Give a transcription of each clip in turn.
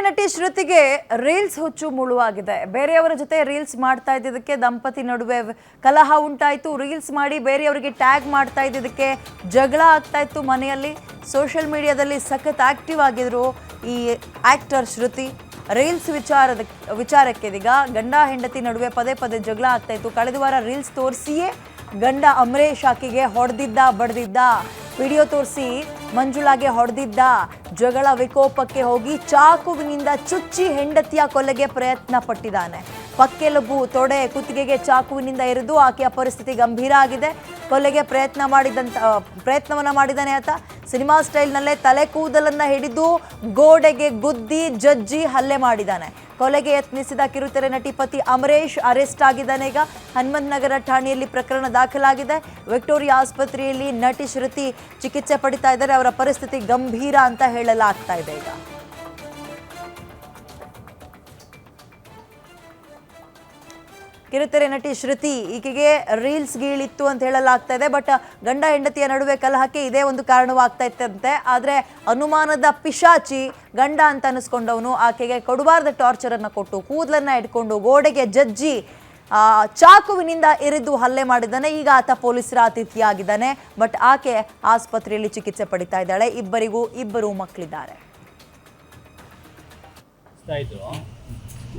ನಟಿ ಶ್ರುತಿಗೆ ರೀಲ್ಸ್ ಹುಚ್ಚು ಮುಳುವಾಗಿದೆ. ಬೇರೆಯವರ ಜೊತೆ ರೀಲ್ಸ್ ಮಾಡ್ತಾ ಇದ್ದಕ್ಕೆ ದಂಪತಿ ನಡುವೆ ಕಲಹ ಉಂಟಾಯಿತು. ರೀಲ್ಸ್ ಮಾಡಿ ಬೇರೆಯವರಿಗೆ ಟ್ಯಾಗ್ ಮಾಡ್ತಾ ಇದ್ದಕ್ಕೆ ಜಗಳ ಆಗ್ತಾ ಇತ್ತು ಮನೆಯಲ್ಲಿ. ಸೋಷಿಯಲ್ ಮೀಡಿಯಾದಲ್ಲಿ ಸಖತ್ ಆಕ್ಟಿವ್ ಆಗಿದ್ರು ಈ ಆಕ್ಟರ್ ಶ್ರುತಿ. ರೀಲ್ಸ್ ವಿಚಾರಕ್ಕೆ ಇದೀಗ ಗಂಡ ಹೆಂಡತಿ ನಡುವೆ ಪದೇ ಪದೇ ಜಗಳ ಆಗ್ತಾ ಇತ್ತು. ಕಳೆದ ವಾರ ರೀಲ್ಸ್ ತೋರಿಸಿಯೇ ಗಂಡ ಅಮರೇಶ್ ಆಕೆಗೆ ಬಡ್ದಿದ್ದ. ವಿಡಿಯೋ ತೋರಿಸಿ ಮಂಜುಳಾಗೆ ಹೊಡೆದಿದ್ದ. ಜಗಳ ವಿಕೋಪಕ್ಕೆ ಹೋಗಿ ಚಾಕುವಿನಿಂದ ಚುಚ್ಚಿ ಹೆಂಡತಿಯ ಕೊಲೆಗೆ ಪ್ರಯತ್ನ ಪಟ್ಟಿದ್ದಾನೆ. ಪಕ್ಕೆಲುಬು, ತೊಡೆ, ಕುತ್ತಿಗೆಗೆ ಚಾಕುವಿನಿಂದ ಇರಿದು ಆಕೆಯ ಪರಿಸ್ಥಿತಿ ಗಂಭೀರ ಆಗಿದೆ. ಕೊಲೆಗೆ ಪ್ರಯತ್ನವನ್ನ ಮಾಡಿದ್ದಾನೆ ಆತ. ಸಿನಿಮಾ ಸ್ಟೈಲ್ನಲ್ಲೇ ತಲೆ ಕೂದಲನ್ನ ಹಿಡಿದು ಗೋಡೆಗೆ ಗುದ್ದಿ ಜಜ್ಜಿ ಹಲ್ಲೆ ಮಾಡಿದ್ದಾನೆ. ಕೊಲೆಗೆ ಯತ್ನಿಸಿದ ಕಿರುತೆರೆ ನಟಿ ಪತಿ ಅಮರೇಶ್ ಅರೆಸ್ಟ್ ಆಗಿದ್ದಾನೆ. ಈಗ ಹನುಮಂತನಗರ ಠಾಣೆಯಲ್ಲಿ ಪ್ರಕರಣ ದಾಖಲಾಗಿದೆ. ವಿಕ್ಟೋರಿಯಾ ಆಸ್ಪತ್ರೆಯಲ್ಲಿ ನಟಿ ಶ್ರುತಿ ಚಿಕಿತ್ಸೆ ಪಡಿತಾ ಇದ್ದಾರೆ. ಅವರ ಪರಿಸ್ಥಿತಿ ಗಂಭೀರ ಅಂತ ಹೇಳಲಾಗ್ತಾ ಇದೆ. ಈಗ ಕಿರುತೆರೆ ನಟಿ ಶ್ರುತಿ ಈಕೆಗೆ ರೀಲ್ಸ್ ಗೀಳಿತ್ತು ಅಂತ ಹೇಳಲಾಗ್ತಾ ಇದೆ. ಬಟ್ ಗಂಡ ಹೆಂಡತಿಯ ನಡುವೆ ಕಲಹಕ್ಕೆ ಇದೇ ಒಂದು ಕಾರಣವಾಗ್ತಾ ಇತ್ತಂತೆ. ಆದರೆ ಅನುಮಾನದ ಪಿಶಾಚಿ ಗಂಡ ಅಂತ ಅನಿಸ್ಕೊಂಡವನು ಆಕೆಗೆ ಕೊಡಬಾರ್ದ ಟಾರ್ಚರ್ ಅನ್ನು ಕೊಟ್ಟು ಕೂದಲನ್ನ ಇಟ್ಕೊಂಡು ಗೋಡೆಗೆ ಜಜ್ಜಿ ಚಾಕುವಿನಿಂದ ಇರಿದು ಹಲ್ಲೆ ಮಾಡಿದ್ದಾನೆ. ಈಗ ಆತ ಪೊಲೀಸರ ಅತಿಥಿಯಾಗಿದ್ದಾನೆ. ಬಟ್ ಆಕೆ ಆಸ್ಪತ್ರೆಯಲ್ಲಿ ಚಿಕಿತ್ಸೆ ಪಡಿತಾ ಇದ್ದಾಳೆ. ಇಬ್ಬರು ಮಕ್ಕಳಿದ್ದಾರೆ.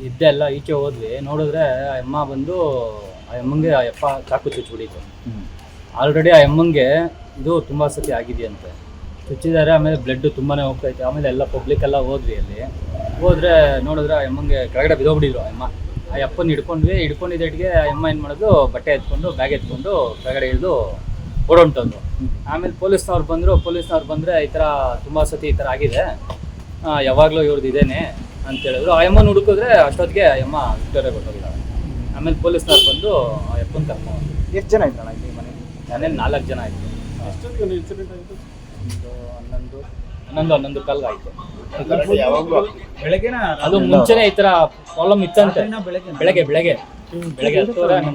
ಇದ್ದೆಲ್ಲ ಈಚೆ ಹೋದ್ವಿ, ನೋಡಿದ್ರೆ ಆ ಅಮ್ಮ ಬಂದು ಆ ಅಮ್ಮಂಗೆ ಆ ಯಪ್ಪ ಚಾಕು ಚುಚ್ಚಿಬಿಡಿತು. ಆಲ್ರೆಡಿ ಆ ಅಮ್ಮಂಗೆ ಇದು ತುಂಬ ಸತಿ ಆಗಿದೆಯಂತೆ, ಚುಚ್ಚಿದ್ದಾರೆ. ಆಮೇಲೆ ಬ್ಲಡ್ ತುಂಬಾ ಹೋಗ್ತೈತೆ. ಆಮೇಲೆ ಎಲ್ಲ ಪಬ್ಲಿಕ್ ಎಲ್ಲ ಹೋದ್ವಿ. ಅಲ್ಲಿ ಹೋದ್ರೆ ನೋಡಿದ್ರೆ ಆ ಅಮ್ಮಂಗೆ ಕೆಳಗಡೆ ಬಿದ್ದೋಗ್ಬಿಟ್ಟಿದ್ರು. ಆ ಅಮ್ಮ ಆ ಅಪ್ಪನ ಹಿಡ್ಕೊಂಡಿದ್ದೆಟ್ಗೆ ಆ ಅಮ್ಮ ಏನು ಮಾಡೋದು, ಬಟ್ಟೆ ಎತ್ಕೊಂಡು ಬ್ಯಾಗ್ ಎತ್ಕೊಂಡು ಕೆಳಗಡೆ ಇಳಿದು ಓಡೋಂಟಂದ್ರು. ಆಮೇಲೆ ಪೊಲೀಸ್ನವ್ರು ಬಂದರೆ ಈ ಥರ ತುಂಬ ಸತಿ ಈ ಥರ ಆಗಿದೆ, ಯಾವಾಗಲೂ ಇವ್ರದ್ದು ಇದೇನೆ ಅಂತ ಹೇಳಿದ್ರು. ಆ ಅಮ್ಮನ ಹುಡುಕಿದ್ರೆ ಅಷ್ಟೊತ್ತಿಗೆ ಆ ಅಮ್ಮ ವಿಕ್ಟೋರಿಯಾ ಕೊಟ್ಟೋಗಿದ್ದಾಳೆ. ಆಮೇಲೆ ಪೊಲೀಸ್ನವ್ರು ಬಂದು ಆ ಅಪ್ಪನ ಕರ್ಕೊಂಡು. ಎಷ್ಟು ಜನ ಇದ್ದಾಳೆ ಈ ಮನೆ? ನಾನೇನು 4 ಜನ ಆಯಿತು. ಒಂದು 11 ಕಾಲ್ಗೆ ಆಯಿತು. ಬೆಳಗ್ಗೆನ ಅದು ಮುಂಚೆನೇ ಈ ಥರ ಪ್ರಾಬ್ಲಮ್ ಇತ್ತಂತೆ. ಬೆಳಗ್ಗೆ 10 ಗಂಟೆ